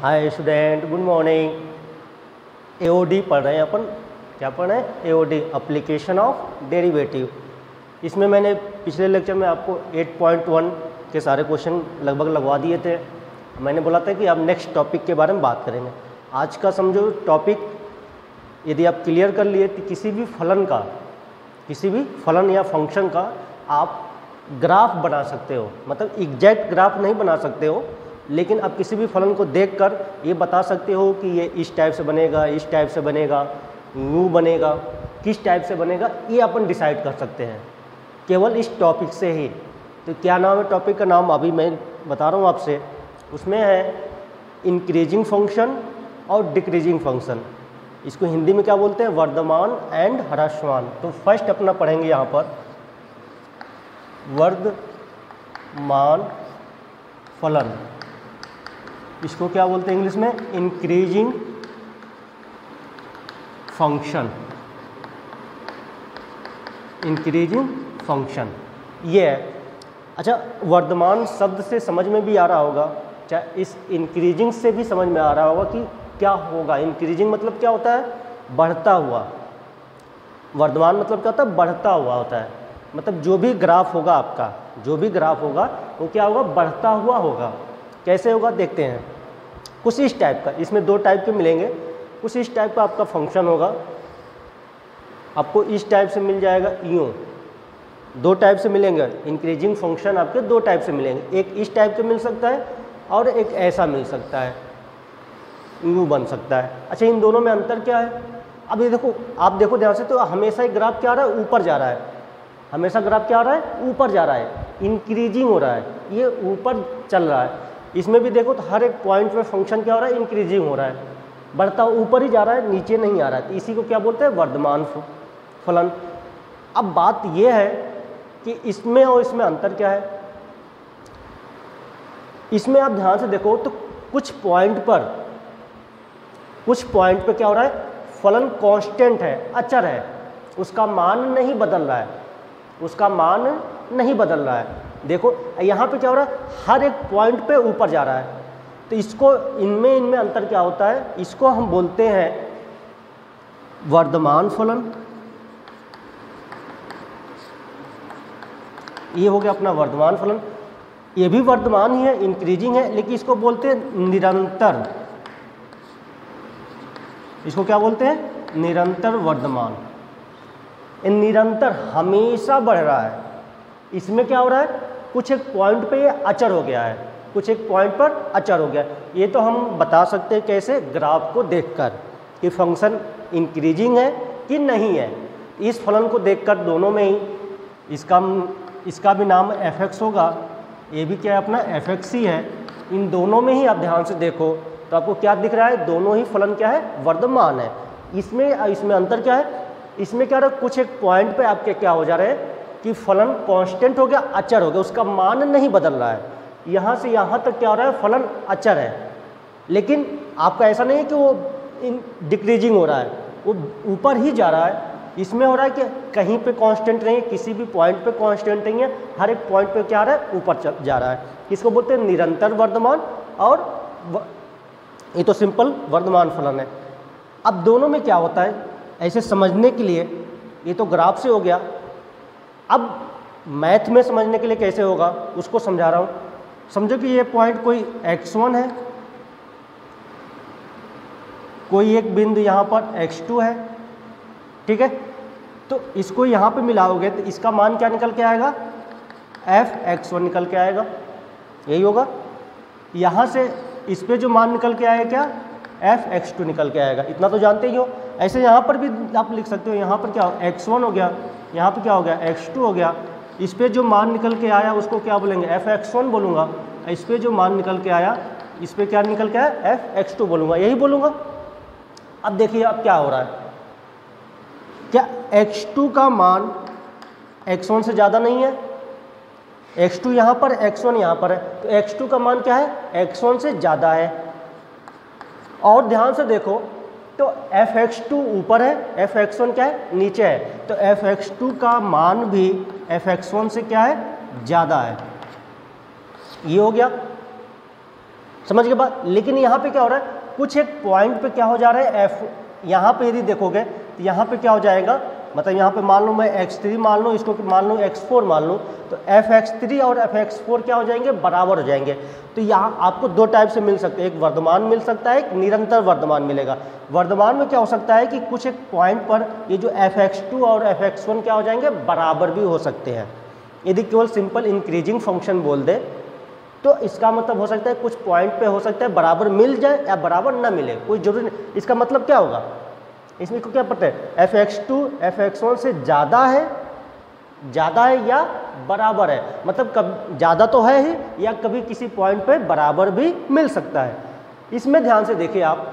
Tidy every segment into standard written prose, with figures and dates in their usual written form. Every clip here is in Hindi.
Hi student, good morning. AOD पढ़ रहे हैं अपन। क्या पढ़ रहे हैं? AOD, application of derivative. इसमें मैंने पिछले लेक्चर में आपको 8.1 के सारे क्वेश्चन लगभग लगवा दिए थे। मैंने बोला था कि अब नेक्स्ट टॉपिक के बारे में बात करेंगे। आज का समझो टॉपिक यदि आप क्लियर कर लिए तो किसी भी फलन या फंक्शन का आप ग्राफ बना सकते हो। मतलब एग्जैक्ट ग्राफ नहीं बना सकते हो, लेकिन आप किसी भी फलन को देखकर ये बता सकते हो कि ये इस टाइप से बनेगा, इस टाइप से बनेगा, यूँ बनेगा, किस टाइप से बनेगा, ये अपन डिसाइड कर सकते हैं केवल इस टॉपिक से ही। तो क्या नाम है टॉपिक का? नाम अभी मैं बता रहा हूँ आपसे। उसमें है इंक्रीजिंग फंक्शन और डिक्रीजिंग फंक्शन। इसको हिंदी में क्या बोलते हैं? वर्धमान एंड ह्रासमान। तो फर्स्ट अपना पढ़ेंगे यहाँ पर वर्धमान फलन। इसको क्या बोलते हैं इंग्लिश में? Increasing function. इंक्रीजिंग फंक्शन ये है। अच्छा, वर्धमान शब्द से समझ में भी आ रहा होगा, चाहे इस इंक्रीजिंग से भी समझ में आ रहा होगा कि क्या होगा। इंक्रीजिंग मतलब क्या होता है? बढ़ता हुआ। वर्धमान मतलब क्या होता है? बढ़ता हुआ होता है। मतलब जो भी ग्राफ होगा आपका, जो भी ग्राफ होगा वो क्या होगा? बढ़ता हुआ होगा। कैसे होगा देखते हैं। कुछ इस टाइप का, इसमें दो टाइप के मिलेंगे। कुछ इस टाइप का आपका फंक्शन होगा, आपको इस टाइप से मिल जाएगा, यूँ। दो टाइप से मिलेंगे इंक्रीजिंग फंक्शन, आपके दो टाइप से मिलेंगे। एक इस टाइप के मिल सकता है और एक ऐसा मिल सकता है, यूँ बन सकता है। अच्छा, इन दोनों में अंतर क्या है? अब ये देखो, आप देखो ध्यान से, तो हमेशा एक ग्राफ क्या आ रहा है? ऊपर जा रहा है। हमेशा ग्राफ क्या आ रहा है? ऊपर जा रहा है, इंक्रीजिंग हो रहा है, ये ऊपर चल रहा है। इसमें भी देखो तो हर एक पॉइंट पे फंक्शन क्या हो रहा है? इंक्रीजिंग हो रहा है, बढ़ता ऊपर ही जा रहा है, नीचे नहीं आ रहा है। तो इसी को क्या बोलते हैं? वर्धमान फलन। अब बात यह है कि इसमें और इसमें अंतर क्या है। इसमें आप ध्यान से देखो तो कुछ पॉइंट पे क्या हो रहा है? फलन कांस्टेंट है, अचर है, उसका मान नहीं बदल रहा है, उसका मान नहीं बदल रहा है। देखो यहाँ पे क्या हो रहा है? हर एक पॉइंट पे ऊपर जा रहा है। तो इसको इनमें अंतर क्या होता है? इसको हम बोलते हैं वर्धमान फलन। ये हो गया अपना वर्धमान फलन। ये भी वर्धमान ही है, इंक्रीजिंग है, लेकिन इसको बोलते हैं निरंतर। इसको क्या बोलते हैं? निरंतर वर्धमान। निरंतर हमेशा बढ़ रहा है। इसमें क्या हो रहा है? कुछ एक पॉइंट पे ये अचर हो गया है, कुछ एक पॉइंट पर अचर हो गया। ये तो हम बता सकते हैं कैसे? ग्राफ को देखकर कि फंक्शन इंक्रीजिंग है कि नहीं है। इस फलन को देखकर दोनों में ही इसका भी नाम fx होगा, ये भी क्या है अपना fx ही है। इन दोनों में ही आप ध्यान से देखो तो आपको क्या दिख रहा है? दोनों ही फलन क्या है? वर्धमान है। इसमें अंतर क्या है? इसमें क्या रहा है? कुछ एक पॉइंट पे आपके क्या हो जा रहे हैं कि फलन कांस्टेंट हो गया, अचर हो गया, उसका मान नहीं बदल रहा है। यहाँ से यहाँ तक क्या हो रहा है? फलन अचर है। लेकिन आपका ऐसा नहीं है कि वो डिक्रीजिंग हो रहा है, वो ऊपर ही जा रहा है। इसमें हो रहा है कि कहीं पे कांस्टेंट नहीं है, किसी भी पॉइंट पे कांस्टेंट नहीं है, हर एक पॉइंट पे क्या आ रहा है? ऊपर जा रहा है। इसको बोलते हैं निरंतर वर्धमान, और ये तो सिंपल वर्धमान फलन है। अब दोनों में क्या होता है ऐसे समझने के लिए? ये तो ग्राफ से हो गया। अब मैथ में समझने के लिए कैसे होगा उसको समझा रहा हूँ। समझो कि ये पॉइंट कोई x1 है, कोई एक बिंदु यहाँ पर x2 है, ठीक है। तो इसको यहाँ पे मिलाओगे तो इसका मान क्या निकल के आएगा? fx1 निकल के आएगा, यही होगा। यहाँ से इस पे जो मान निकल के आएगा क्या? fx2 निकल के आएगा। इतना तो जानते ही हो। ऐसे यहाँ पर भी आप लिख सकते हो। यहाँ पर क्या हो? x1 हो गया, यहाँ पे क्या हो गया? x2 हो गया। इस पे जो मान निकल के आया उसको क्या बोलेंगे? fx1 बोलूँगा। इस पे जो मान निकल के आया, इस पे क्या निकल के आया? fx2 बोलूँगा, यही बोलूँगा। अब देखिए अब क्या हो रहा है? क्या x2 का मान x1 से ज़्यादा नहीं है? x2 यहाँ पर, x1 यहाँ पर है, तो x2 का मान क्या है? x1 से ज़्यादा है। और ध्यान से देखो तो fx2 ऊपर है, fx1 क्या है? नीचे है। तो fx2 का मान भी fx1 से क्या है? ज़्यादा है। ये हो गया। समझ के बाद, लेकिन यहाँ पे क्या हो रहा है, कुछ एक पॉइंट पे क्या हो जा रहा है f, यहाँ पे यदि देखोगे तो यहाँ पे क्या हो जाएगा, मतलब यहाँ पे मान लो मैं x3 मान लूँ, इसको मान लूँ x4 मान लूँ, तो fx3 और fx4 क्या हो जाएंगे, बराबर हो जाएंगे। तो यहाँ आपको दो टाइप से मिल सकते हैं, एक वर्धमान मिल सकता है, एक निरंतर वर्धमान मिलेगा। वर्धमान में क्या हो सकता है कि कुछ एक पॉइंट पर ये जो fx2 और fx1 क्या हो जाएंगे, बराबर भी हो सकते हैं। यदि केवल सिंपल इंक्रीजिंग फंक्शन बोल दे तो इसका मतलब हो सकता है कुछ पॉइंट पे हो सकता है बराबर मिल जाए या बराबर ना मिले, कोई जरूरी नहीं। इसका मतलब क्या होगा, इसमें को क्या पता है, fx2 fx1 से ज़्यादा है या बराबर है, मतलब कब ज़्यादा तो है ही या कभी किसी पॉइंट पे बराबर भी मिल सकता है। इसमें ध्यान से देखिए आप,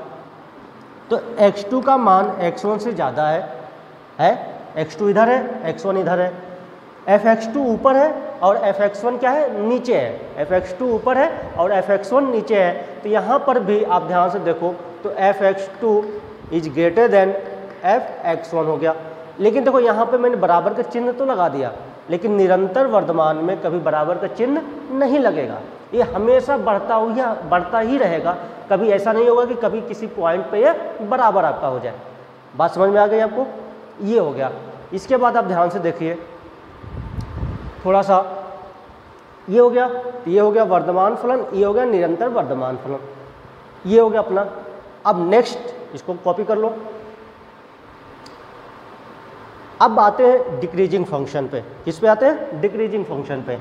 तो x2 का मान x1 से ज़्यादा है, x2 इधर है, x1 इधर है, fx2 ऊपर है और fx1 क्या है, नीचे है, fx2 ऊपर है और fx1 नीचे है। तो यहाँ पर भी आप ध्यान से देखो तो fx2 is greater than fx1 हो गया। लेकिन देखो यहाँ पे मैंने बराबर का चिन्ह तो लगा दिया, लेकिन निरंतर वर्धमान में कभी बराबर का चिन्ह नहीं लगेगा, ये हमेशा बढ़ता ही रहेगा। कभी ऐसा नहीं होगा कि कभी किसी पॉइंट पे ये बराबर आपका हो जाए। बात समझ में आ गई आपको, ये हो गया। इसके बाद आप ध्यान से देखिए थोड़ा सा, ये हो गया वर्धमान फलन, ये हो गया निरंतर वर्धमान फलन, ये हो गया अपना। अब नेक्स्ट इसको कॉपी कर लो। अब आते हैं डिक्रीजिंग फंक्शन पे। किस पे आते हैं, डिक्रीजिंग फंक्शन पे।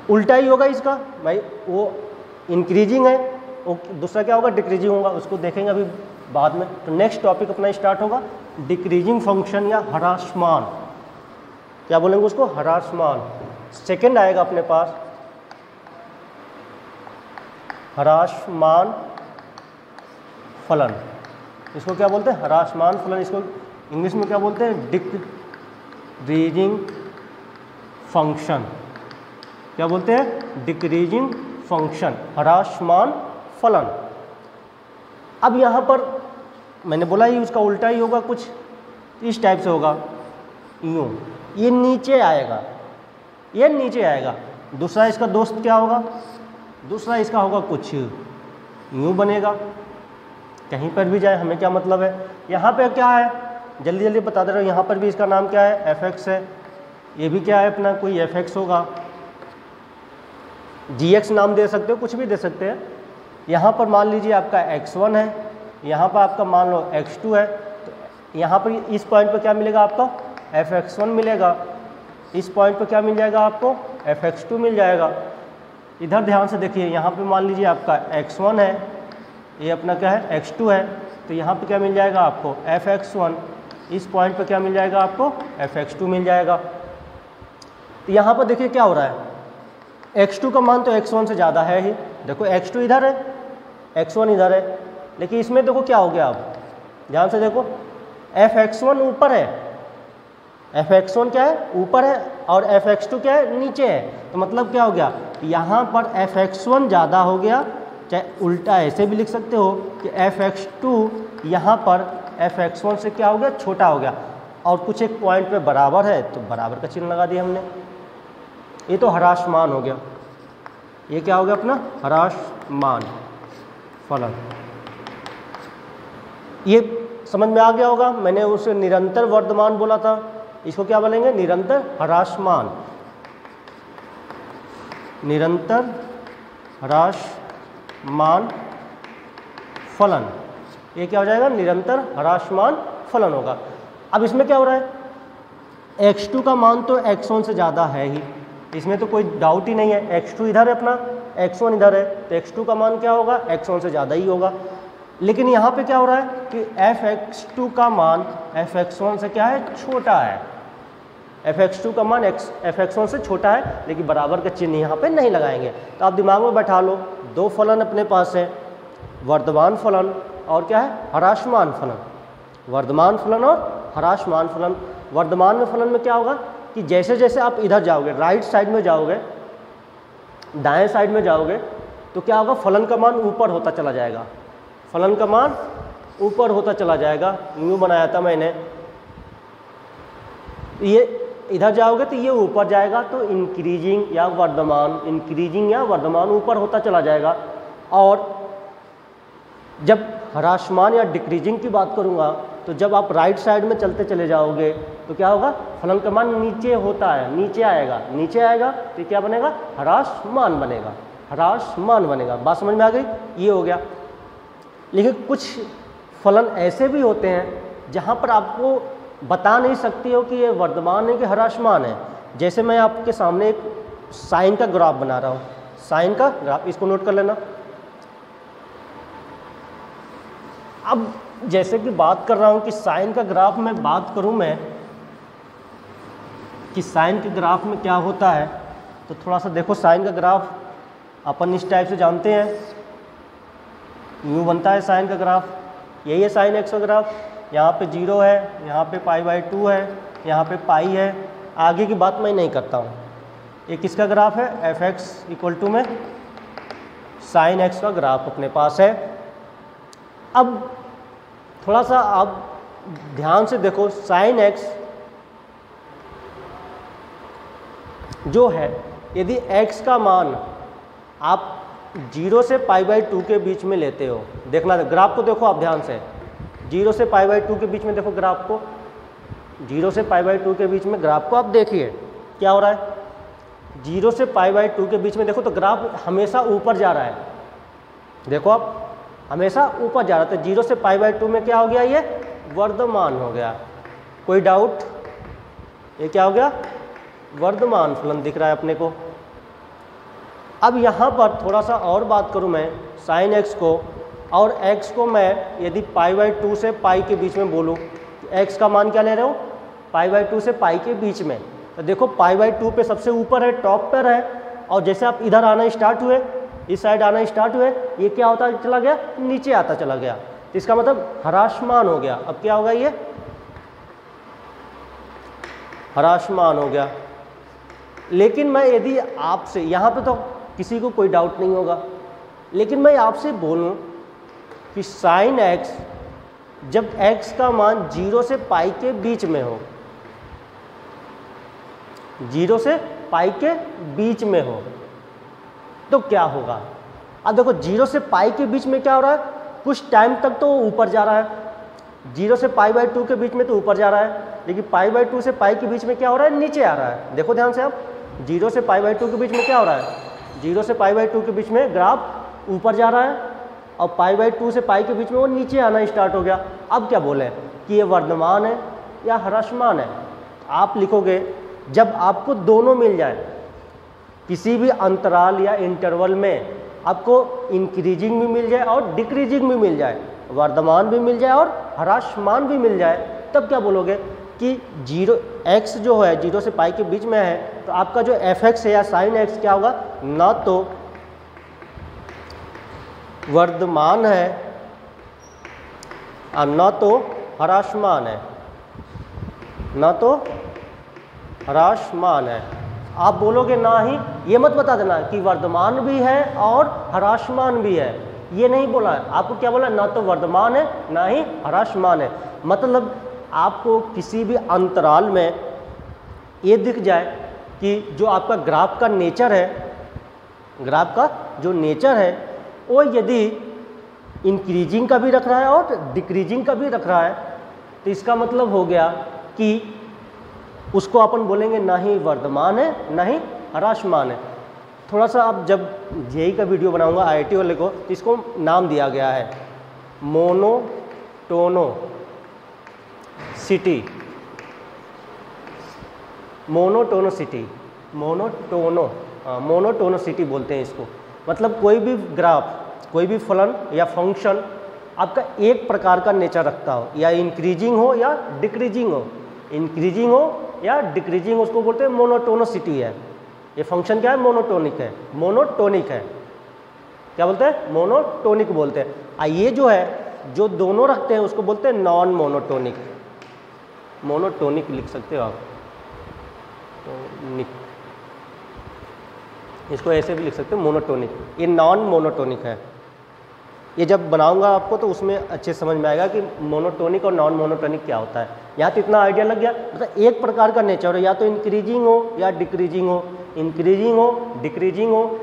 उल्टा ही होगा इसका भाई, वो इंक्रीजिंग है, वो दूसरा क्या होगा, डिक्रीजिंग होगा, उसको देखेंगे अभी बाद में। तो नेक्स्ट टॉपिक अपना स्टार्ट होगा डिक्रीजिंग फंक्शन या ह्रासमान, क्या बोलेंगे उसको, ह्रासमान। सेकंड आएगा अपने पास ह्रासमान फलन, इसको क्या बोलते हैं, ह्रासमान फलन। इसको इंग्लिश में क्या बोलते हैं, डिक्रीजिंग फंक्शन। क्या बोलते हैं, डिक्रीजिंग फंक्शन, ह्रासमान फलन। अब यहाँ पर मैंने बोला ही उसका उल्टा ही होगा, कुछ इस टाइप से होगा, यूँ, ये नीचे आएगा, ये नीचे आएगा। दूसरा इसका दोस्त क्या होगा, दूसरा इसका होगा कुछ यूँ बनेगा। कहीं पर भी जाए हमें क्या मतलब है, यहाँ पे क्या है, जल्दी जल्दी बता दे रहा हूँ। यहाँ पर भी इसका नाम क्या है, fx है, ये भी क्या है अपना, कोई fx होगा, gx नाम दे सकते हो, कुछ भी दे सकते हैं। यहाँ पर मान लीजिए आपका x1 है, यहाँ पर आपका मान लो x2 है, तो यहाँ पर इस पॉइंट पर क्या मिलेगा आपको, fx1 मिलेगा, इस पॉइंट पर क्या मिल जाएगा आपको, fx2 मिल जाएगा। इधर ध्यान से देखिए, यहाँ पे मान लीजिए आपका x1 है, ये अपना क्या है, x2 है, तो यहाँ पे क्या मिल जाएगा आपको, fx1, इस पॉइंट पे क्या मिल जाएगा आपको, fx2 मिल जाएगा। तो यहाँ पर देखिए क्या हो रहा है, x2 का मान तो x1 से ज़्यादा है ही, देखो x2 इधर है, x1 इधर है, लेकिन इसमें देखो क्या हो गया, आप ध्यान से देखो, fx1 ऊपर है, fx1 क्या है, ऊपर है, और fx2 क्या है, नीचे है। तो मतलब क्या हो गया, यहाँ पर fx1 ज़्यादा हो गया, चाहे उल्टा ऐसे भी लिख सकते हो कि fx2 यहाँ पर fx1 से क्या हो गया, छोटा हो गया, और कुछ एक पॉइंट पे बराबर है तो बराबर का चिन्ह लगा दिया हमने। ये तो ह्रासमान हो गया, ये क्या हो गया अपना, ह्रासमान फलन। ये समझ में आ गया होगा। मैंने उसे निरंतर वर्धमान बोला था, इसको क्या बोलेंगे, निरंतर ह्रासमान, निरंतर ह्रासमान फलन। ये क्या हो जाएगा, निरंतर ह्रासमान फलन होगा। अब इसमें क्या हो रहा है, x2 का मान तो x1 से ज़्यादा है ही, इसमें तो कोई डाउट ही नहीं है। x2 इधर है अपना, x1 इधर है, तो x2 का मान क्या होगा, x1 से ज़्यादा ही होगा। लेकिन यहाँ पे क्या हो रहा है कि fx2 का मान fx1 से क्या है, छोटा है, fx2 का मान fx1 से छोटा है, लेकिन बराबर का चिन्ह यहाँ पे नहीं लगाएंगे। तो आप दिमाग में बैठा लो, दो फलन अपने पास है, वर्धमान फलन और क्या है, ह्रासमान फलन। वर्धमान फलन और ह्रासमान फलन। वर्धमान फलन में क्या होगा कि जैसे जैसे आप इधर जाओगे, राइट साइड में जाओगे, दाएं साइड में जाओगे, तो क्या होगा, फलन का मान ऊपर होता चला जाएगा, फलन का मान ऊपर होता चला जाएगा। यूँ बनाया था मैंने, ये इधर जाओगे तो ये ऊपर जाएगा, तो इंक्रीजिंग या वर्धमान, इंक्रीजिंग या वर्धमान ऊपर होता चला जाएगा। और जब ह्रासमान या डिक्रीजिंग की बात करूँगा तो जब आप राइट साइड में चलते चले जाओगे तो क्या होगा, फलन का मान नीचे होता है, नीचे आएगा तो क्या बनेगा, ह्रासमान बनेगा, ह्रासमान बनेगा। बात समझ में आ गई, ये हो गया। लेकिन कुछ फलन ऐसे भी होते हैं जहाँ पर आपको बता नहीं सकती हो कि ये वर्धमान है कि ह्रासमान है। जैसे मैं आपके सामने एक साइन का ग्राफ बना रहा हूँ, साइन का ग्राफ, इसको नोट कर लेना। अब जैसे कि बात कर रहा हूँ कि साइन का ग्राफ में बात करूँ मैं कि साइन के ग्राफ में क्या होता है, तो थोड़ा सा देखो। साइन का ग्राफ अपन इस टाइप से जानते हैं, यूँ बनता है साइन का ग्राफ, यही है साइन एक्स का ग्राफ। यहाँ पे 0 है, यहाँ पे π/2 है, यहाँ पे पाई है। आगे की बात मैं नहीं करता हूँ। ये किसका ग्राफ है, fx = में साइन एक्स का ग्राफ अपने पास है। अब थोड़ा सा आप ध्यान से देखो, साइन एक्स जो है, यदि x का मान आप 0 से π/2 के बीच में लेते हो, देखना ग्राफ को देखो आप ध्यान से, 0 से π/2 के बीच में देखो ग्राफ को, 0 से π/2 के बीच में ग्राफ को आप देखिए क्या हो रहा है। 0 से π/2 के बीच में देखो तो ग्राफ हमेशा ऊपर जा रहा है, देखो आप हमेशा ऊपर जा रहा था। 0 से π/2 में क्या हो गया, ये वर्धमान हो गया। कोई डाउट, ये क्या हो गया, वर्धमान फलन दिख रहा है अपने को। अब यहाँ पर थोड़ा सा और बात करूँ मैं साइन एक्स को, और x को मैं यदि π/2 से पाई के बीच में बोलूँ, x का मान क्या ले रहे हो, π/2 से पाई के बीच में। तो देखो π/2 पे सबसे ऊपर है, टॉप पर है, और जैसे आप इधर आना स्टार्ट हुए, इस साइड आना स्टार्ट हुए, ये क्या होता चला गया, नीचे आता चला गया। तो इसका मतलब ह्रासमान हो गया। अब क्या होगा, ये ह्रासमान हो गया। लेकिन मैं यदि आपसे, यहाँ पे तो किसी को कोई डाउट नहीं होगा, लेकिन मैं आपसे बोलूँ कि साइन एक्स जब x का मान 0 से पाई के बीच में हो, 0 से पाई के बीच में हो, तो क्या होगा। अब देखो 0 से पाई के बीच में क्या हो रहा है, कुछ टाइम तक तो ऊपर जा रहा है, 0 से π/2 के बीच में तो ऊपर जा रहा है, लेकिन π/2 से पाई के बीच में क्या हो रहा है, नीचे आ रहा है। देखो ध्यान से आप, 0 से π/2 के बीच में क्या हो रहा है, 0 से π/2 के बीच में ग्राफ ऊपर जा रहा है, और π/2 से पाई के बीच में वो नीचे आना स्टार्ट हो गया। अब क्या बोले कि ये वर्धमान है या ह्रासमान है। आप लिखोगे जब आपको दोनों मिल जाए, किसी भी अंतराल या इंटरवल में आपको इंक्रीजिंग भी मिल जाए और डिक्रीजिंग भी मिल जाए, वर्धमान भी मिल जाए और ह्रासमान भी मिल जाए, तब क्या बोलोगे कि x जो है 0 से पाई के बीच में है, तो आपका जो fx है या साइन x क्या होगा, ना तो वर्धमान है और ना तो ह्रासमान है, ना तो ह्रासमान है। आप बोलोगे ना ही, ये मत बता देना कि वर्धमान भी है और ह्रासमान भी है, ये नहीं बोला है। आपको क्या बोला, ना तो वर्धमान है ना ही ह्रासमान है। मतलब आपको किसी भी अंतराल में ये दिख जाए कि जो आपका ग्राफ का नेचर है, ग्राफ का जो नेचर है वो यदि इंक्रीजिंग का भी रख रहा है और डिक्रीजिंग का भी रख रहा है, तो इसका मतलब हो गया कि उसको अपन बोलेंगे ना ही वर्धमान है ना ही ह्रासमान है। थोड़ा सा अब जब जेई का वीडियो बनाऊंगा IIT वाले को, तो इसको नाम दिया गया है मोनोटोनोसिटी, मोनोटोनोसिटी बोलते हैं इसको। मतलब कोई भी ग्राफ, कोई भी फलन या फंक्शन आपका एक प्रकार का नेचर रखता हो, या इंक्रीजिंग हो या डिक्रीजिंग हो, इंक्रीजिंग हो या डिक्रीजिंग, उसको बोलते हैं मोनोटोनोसिटी है। ये फंक्शन क्या है, मोनोटोनिक है, मोनोटोनिक है। क्या बोलते हैं, मोनोटोनिक बोलते हैं। ये जो है, जो दोनों रखते हैं उसको बोलते हैं नॉन मोनोटोनिक। मोनोटोनिक लिख सकते हो आप, टोनिक, इसको ऐसे भी लिख सकते हो मोनोटोनिक। ये नॉन मोनोटोनिक है। ये जब बनाऊंगा आपको तो उसमें अच्छे समझ में आएगा कि मोनोटोनिक और नॉन मोनोटोनिक क्या होता है। यहाँ तो इतना आइडिया लग गया, मतलब एक प्रकार का नेचर हो, या तो इंक्रीजिंग हो या डिक्रीजिंग हो, इंक्रीजिंग हो डिक्रीजिंग हो,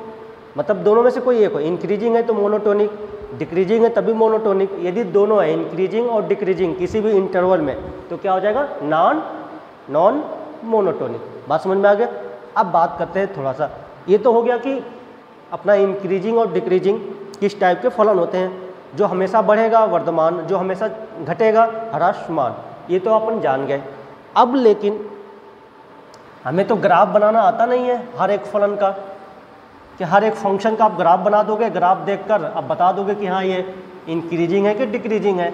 मतलब दोनों में से कोई एक हो, इंक्रीजिंग है तो मोनोटोनिक, डिक्रीजिंग है तभी मोनोटोनिक। यदि दोनों है इंक्रीजिंग और डिक्रीजिंग किसी भी इंटरवल में तो क्या हो जाएगा, नॉन मोनोटोनिक। बात समझ में आ गया। अब बात करते हैं थोड़ा सा, ये तो हो गया कि अपना इंक्रीजिंग और डिक्रीजिंग किस टाइप के फलन होते हैं, जो हमेशा बढ़ेगा वर्धमान, जो हमेशा घटेगा ह्रासमान, ये तो अपन जान गए। अब लेकिन हमें तो ग्राफ बनाना आता नहीं है हर एक फलन का, कि हर एक फंक्शन का आप ग्राफ बना दोगे, ग्राफ देखकर अब बता दोगे कि हाँ ये इंक्रीजिंग है कि डिक्रीजिंग है।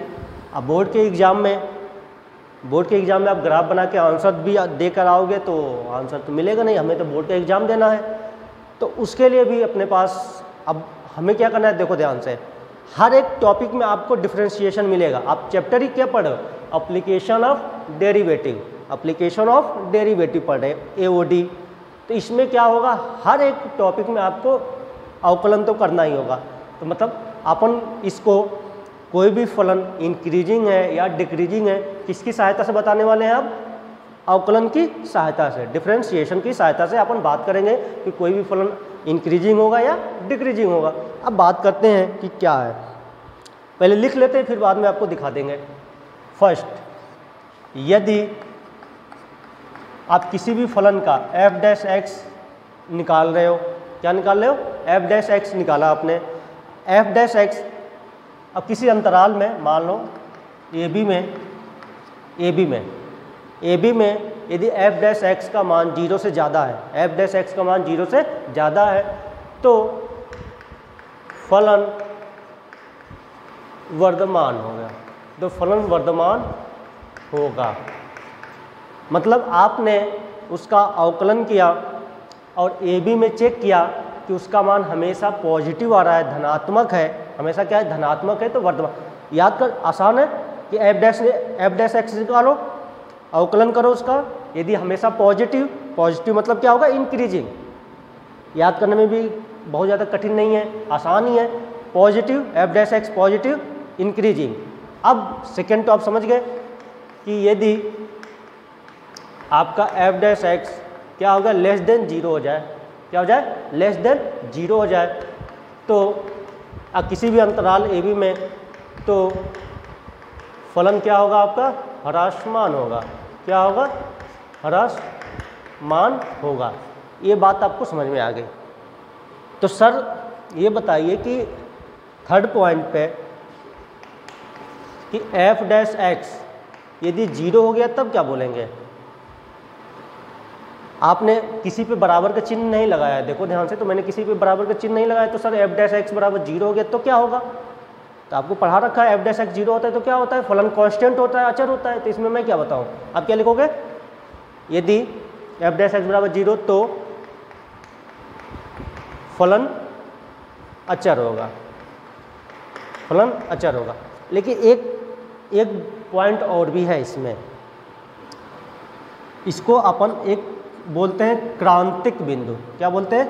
अब बोर्ड के एग्ज़ाम में आप ग्राफ बना के आंसर भी देकर आओगे तो आंसर तो मिलेगा नहीं, हमें तो बोर्ड का एग्ज़ाम देना है। तो उसके लिए भी अपने पास अब हमें क्या करना है, देखो ध्यान से, हर एक टॉपिक में आपको डिफ्रेंशिएशन मिलेगा। आप चैप्टर ही क्या पढ़ रहे हो, एप्लीकेशन ऑफ डेरिवेटिव पढ़ रहे AOD। तो इसमें क्या होगा, हर एक टॉपिक में आपको अवकलन तो करना ही होगा। तो मतलब अपन इसको कोई भी फलन इंक्रीजिंग है या डिक्रीजिंग है किसकी सहायता से बताने वाले हैं, अब अवकलन की सहायता से, डिफरेंशिएशन की सहायता से अपन बात करेंगे कि कोई भी फलन इंक्रीजिंग होगा या डिक्रीजिंग होगा। अब बात करते हैं कि क्या है, पहले लिख लेते हैं फिर बाद में आपको दिखा देंगे। फर्स्ट, यदि आप किसी भी फलन का f' निकाल रहे हो, क्या निकाल रहे हो, f' निकाला आपने, f' अब किसी अंतराल में मान लो AB में यदि f' का मान 0 से ज़्यादा है, f' का मान 0 से ज़्यादा है तो फलन वर्धमान होगा। मतलब आपने उसका अवकलन किया और AB में चेक किया कि उसका मान हमेशा पॉजिटिव आ रहा है, धनात्मक है, हमेशा क्या है, धनात्मक है, तो वर्धमान। याद कर, आसान है कि f' निकालो, अवकलन करो उसका, यदि हमेशा पॉजिटिव मतलब क्या होगा, इंक्रीजिंग। याद करने में भी बहुत ज़्यादा कठिन नहीं है, आसान ही है, पॉजिटिव f' पॉजिटिव इंक्रीजिंग। अब सेकेंड तो आप समझ गए कि यदि आपका f' क्या होगा, लेस देन 0 हो जाए, क्या हो जाए, लेस देन 0 हो जाए, तो किसी भी अंतराल AB में तो फलन क्या होगा आपका, ह्रासमान होगा। क्या होगा, ह्रासमान होगा। ये बात आपको समझ में आ गई। तो सर ये बताइए कि थर्ड पॉइंट पे कि f' यदि 0 हो गया तब क्या बोलेंगे। आपने किसी पे बराबर का चिन्ह नहीं लगाया, देखो ध्यान से, तो मैंने किसी पे बराबर का चिन्ह नहीं लगाया, तो सर f' बराबर 0 हो गया तो क्या होगा। तो आपको पढ़ा रखा है f' 0 होता है तो क्या होता है, फलन कांस्टेंट होता है, अचर होता है। तो इसमें मैं क्या बताऊं, आप क्या लिखोगे, यदि f' बराबर 0 तो फलन अचर होगा। लेकिन एक पॉइंट और भी है इसमें, इसको अपन एक बोलते हैं क्रांतिक बिंदु। क्या बोलते हैं,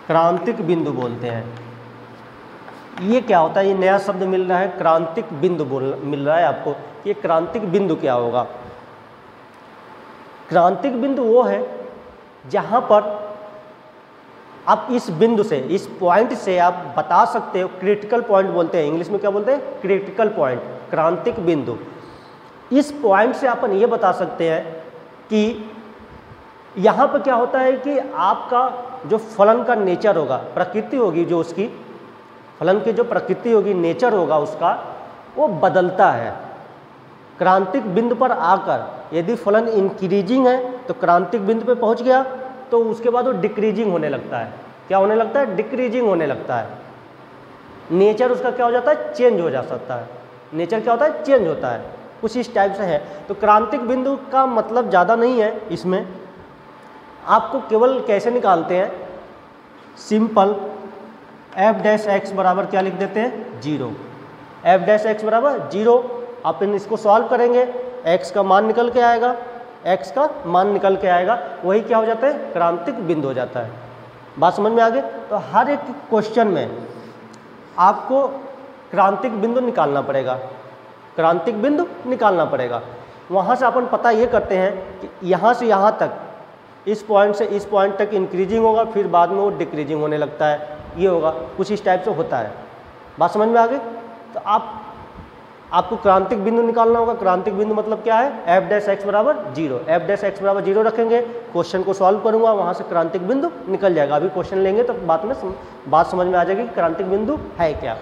क्रांतिक बिंदु बोलते हैं। ये क्या होता है, ये नया शब्द मिल रहा है, क्रांतिक बिंदु मिल रहा है आपको। ये क्रांतिक बिंदु क्या होगा, क्रांतिक बिंदु वो है जहां पर आप इस बिंदु से, इस पॉइंट से आप बता सकते हो, क्रिटिकल पॉइंट बोलते हैं, इंग्लिश में क्या बोलते हैं, क्रिटिकल पॉइंट, क्रांतिक बिंदु। इस पॉइंट से अपन ये बता सकते हैं कि यहाँ पर क्या होता है कि आपका जो फलन का नेचर होगा, प्रकृति होगी, जो उसकी फलन की जो प्रकृति होगी, नेचर होगा उसका, वो बदलता है। क्रांतिक बिंदु पर आकर यदि फलन इंक्रीजिंग है तो क्रांतिक बिंदु पे पहुंच गया तो उसके बाद वो डिक्रीजिंग होने लगता है। क्या होने लगता है, डिक्रीजिंग होने लगता है। नेचर उसका क्या हो जाता है, चेंज हो जा सकता है। नेचर क्या होता है, चेंज होता है, कुछ इस टाइप से है। तो क्रांतिक बिंदु का मतलब ज़्यादा नहीं है इसमें, आपको केवल कैसे निकालते हैं, सिंपल f' बराबर क्या लिख देते हैं, 0। f' बराबर 0, अपन इसको सॉल्व करेंगे, x का मान निकल के आएगा, वही क्या हो जाता है, क्रांतिक बिंदु हो जाता है। बात समझ में आ गई। तो हर एक क्वेश्चन में आपको क्रांतिक बिंदु निकालना पड़ेगा, वहाँ से अपन पता ये करते हैं कि यहाँ से यहाँ तक इस पॉइंट से इस पॉइंट तक इंक्रीजिंग होगा, फिर बाद में वो डिक्रीजिंग होने लगता है, ये होगा, कुछ इस टाइप से होता है। बात समझ में आ गई? तो आपको क्रांतिक बिंदु निकालना होगा। क्रांतिक बिंदु मतलब क्या है? एफ डैश एक्स बराबर 0। एफ डैश एक्स बराबर 0 रखेंगे, क्वेश्चन को सॉल्व करूंगा, वहाँ से क्रांतिक बिंदु निकल जाएगा। अभी क्वेश्चन लेंगे तो बात समझ में आ जाएगी कि क्रांतिक बिंदु है क्या।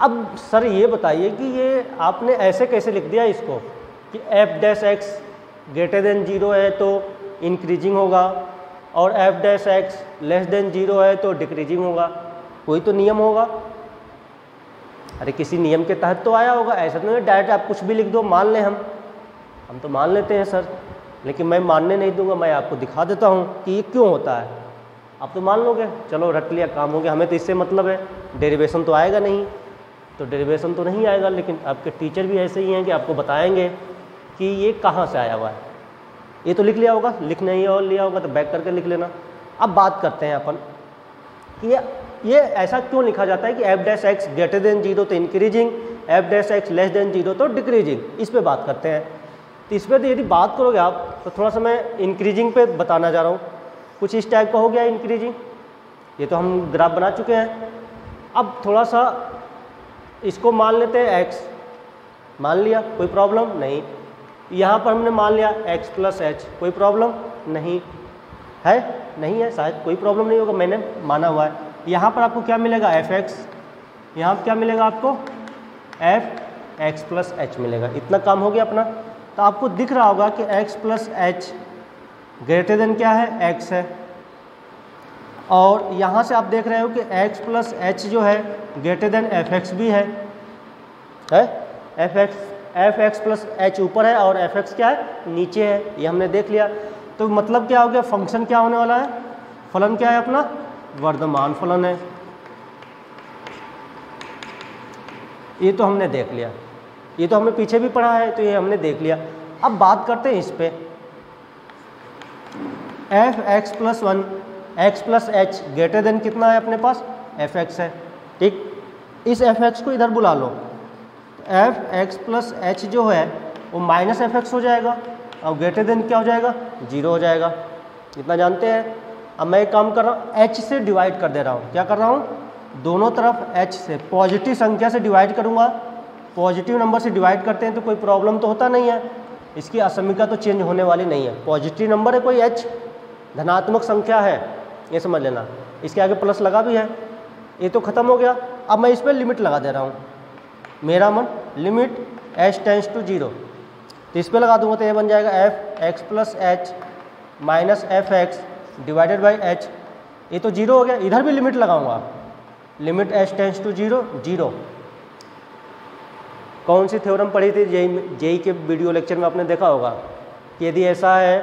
अब सर ये बताइए कि ये आपने ऐसे कैसे लिख दिया इसको कि F dash x greater than 0 है तो इंक्रीजिंग होगा और F dash x less than 0 है तो डिक्रीजिंग होगा। कोई तो नियम होगा, अरे किसी नियम के तहत तो आया होगा। ऐसा तो नहीं डायरेक्ट आप कुछ भी लिख दो मान लें, हम तो मान लेते हैं सर, लेकिन मैं मानने नहीं दूंगा, मैं आपको दिखा देता हूँ कि ये क्यों होता है। आप तो मान लोगे, चलो रट लिया, काम हो गया, हमें तो इससे मतलब है। डेरिवेशन तो आएगा नहीं, तो डेरिवेशन तो नहीं आएगा, लेकिन आपके टीचर भी ऐसे ही हैं कि आपको बताएंगे कि ये कहाँ से आया हुआ है। ये तो लिख लिया होगा, लिख नहीं और लिया होगा तो बैक करके लिख लेना। अब बात करते हैं अपन कि ये ऐसा क्यों लिखा जाता है कि F dash x greater than 0 तो increasing, F dash x less than 0 तो डिक्रीजिंग। इस पे बात करते हैं। तो इस पर तो यदि बात करोगे आप तो थोड़ा सा मैं इंक्रीजिंग पे बताना जा रहा हूँ। कुछ इस टाइप का हो गया इंक्रीजिंग, ये तो हम ग्राफ बना चुके हैं। अब थोड़ा सा इसको मान लेते हैं एक्स, मान लिया, कोई प्रॉब्लम नहीं। यहाँ पर हमने मान लिया एक्स प्लस एच, कोई प्रॉब्लम नहीं है, नहीं है शायद, कोई प्रॉब्लम नहीं होगा, मैंने माना हुआ है। यहाँ पर आपको क्या मिलेगा? एफ एक्स, यहाँ पर क्या मिलेगा आपको? एफ एक्स प्लस एच मिलेगा। इतना काम हो गया अपना। तो आपको दिख रहा होगा कि x plus H greater than क्या है? एक्स है। और यहाँ से आप देख रहे हो कि एक्स प्लस एच जो है ग्रेटर देन एफ एक्स भी है। एफ एक्स प्लस एच ऊपर है और एफ एक्स क्या है? नीचे है, ये हमने देख लिया। तो मतलब क्या हो गया? फंक्शन क्या होने वाला है? फलन क्या है अपना? वर्धमान फलन है। ये तो हमने देख लिया, ये तो हमने पीछे भी पढ़ा है, तो ये हमने देख लिया। अब बात करते हैं इस पे, F x plus 1 x plus H greater than कितना है अपने पास? एफ एक्स है, ठीक। इस एफ एक्स को इधर बुला लो, एफ एक्स प्लस एच जो है वो माइनस एफ एक्स हो जाएगा और ग्रेटर देन क्या हो जाएगा? 0 हो जाएगा। इतना जानते हैं। अब मैं एक काम कर रहा हूँ, एच से डिवाइड कर दे रहा हूँ। क्या कर रहा हूँ? दोनों तरफ एच से, पॉजिटिव संख्या से डिवाइड करूँगा। पॉजिटिव नंबर से डिवाइड करते हैं तो कोई प्रॉब्लम तो होता नहीं है, इसकी असमीका तो चेंज होने वाली नहीं है। पॉजिटिव नंबर है कोई एच, धनात्मक संख्या है, ये समझ लेना। इसके आगे प्लस लगा भी है, ये तो ख़त्म हो गया। अब मैं इस पर लिमिट लगा दे रहा हूँ, मेरा मन लिमिट एच टेंस टू 0, तो इस पर लगा दूंगा तो ये बन जाएगा F x plus H minus F x divided by H. ये तो 0 हो गया। इधर भी लिमिट लगाऊंगा, लिमिट एच टेंस टू 0 0। कौन सी थ्योरम पढ़ी थी? जेई के वीडियो लेक्चर में आपने देखा होगा कि यदि ऐसा है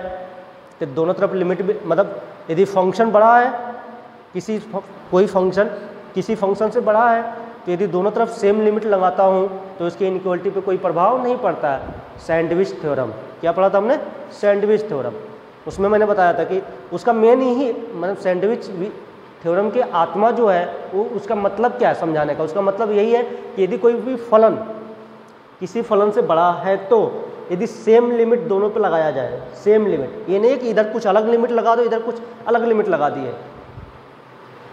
तो दोनों तरफ लिमिट भी, मतलब यदि फंक्शन बड़ा है, कोई फंक्शन किसी फंक्शन से बड़ा है, तो यदि दोनों तरफ सेम लिमिट लगाता हूँ तो इसकी इनइक्वालिटी पे कोई प्रभाव नहीं पड़ता है। सैंडविच थ्योरम, क्या पढ़ा था हमने? Sandwich theorem. उसमें मैंने बताया था कि उसका मेन ही मतलब सैंडविच थ्योरम की आत्मा जो है वो, उसका मतलब क्या है समझाने का? उसका मतलब यही है कि यदि कोई भी फलन किसी फलन से बड़ा है तो यदि सेम लिमिट दोनों पे लगाया जाए, सेम लिमिट, ये नहीं कि इधर कुछ अलग लिमिट लगा दो इधर कुछ अलग लिमिट लगा दिए,